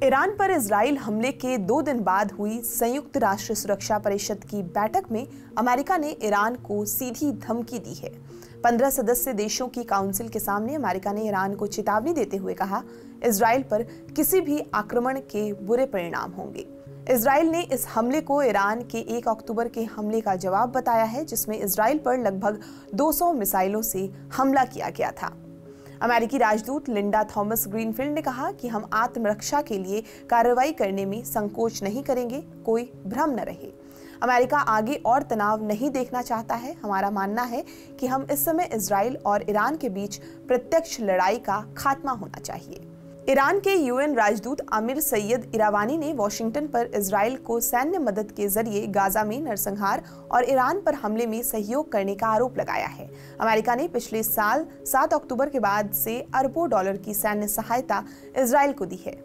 Iran पर Israel हमले के 2 दिन बाद हुई संयुक्त राष्ट्र सुरक्षा परिषद की बैठक में अमेरिका ने ईरान को सीधी धमकी दी है। 15 सदस्य देशों की काउंसिल के सामने अमेरिका ने ईरान को चेतावनी देते हुए कहा, इजराइल पर किसी भी आक्रमण के बुरे परिणाम होंगे। इजराइल ने इस हमले को ईरान के 1 अक्टूबर के हमले का जवाब बताया है, जिसमें इजराइल पर लगभग 200 मिसाइलों से हमला किया गया था। अमेरिकी राजदूत लिंडा थॉमस ग्रीनफील्ड ने कहा कि हम आत्मरक्षा के लिए कार्रवाई करने में संकोच नहीं करेंगे, कोई भ्रम न रहे। अमेरिका आगे और तनाव नहीं देखना चाहता है। हमारा मानना है कि हम इस समय इजराइल और ईरान के बीच प्रत्यक्ष लड़ाई का खात्मा होना चाहिए। ईरान के यूएन राजदूत आमिर सैयद इरावानी ने वॉशिंगटन पर इजराइल को सैन्य मदद के जरिए गाजा में नरसंहार और ईरान पर हमले में सहयोग करने का आरोप लगाया है। अमेरिका ने पिछले साल 7 अक्टूबर के बाद से अरबों डॉलर की सैन्य सहायता इजराइल को दी है।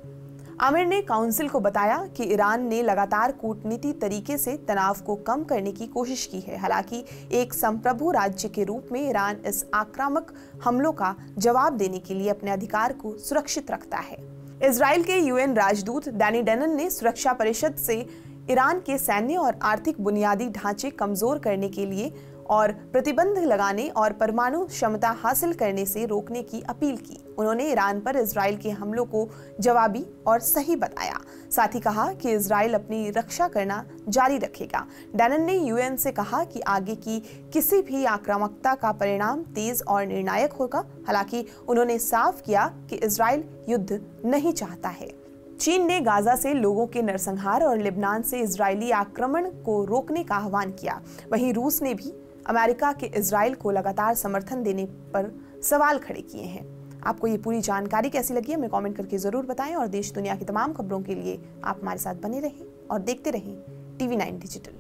आमिर ने काउंसिल को बताया कि ईरान ने लगातार कूटनीति तरीके से तनाव को कम करने की कोशिश की है। हालांकि एक संप्रभु राज्य के रूप में ईरान इस आक्रामक हमलों का जवाब देने के लिए अपने अधिकार को सुरक्षित रखता है। इजराइल के यूएन राजदूत डैनी डेनन ने सुरक्षा परिषद से ईरान के सैन्य और आर्थिक बुनियादी ढांचे कमजोर करने के लिए और प्रतिबंध लगाने और परमाणु क्षमता हासिल करने से रोकने की अपील की। उन्होंने ईरान पर इजराइल के हमलों को जवाबी और सही बताया। साथ ही कहा कि इजराइल अपनी रक्षा करना जारी रखेगा। डैनन ने यूएन से कहा कि आगे की किसी भी आक्रामकता का परिणाम तेज और निर्णायक होगा। हालांकि उन्होंने साफ किया कि इजराइल युद्ध नहीं चाहता है। चीन ने गाजा से लोगों के नरसंहार और लेबनान से इजरायली आक्रमण को रोकने का आह्वान किया। वहीं रूस ने भी अमेरिका के इजराइल को लगातार समर्थन देने पर सवाल खड़े किए हैं। आपको ये पूरी जानकारी कैसी लगी हमें कमेंट करके जरूर बताएं और देश दुनिया की तमाम खबरों के लिए आप हमारे साथ बने रहें और देखते रहें TV9 डिजिटल।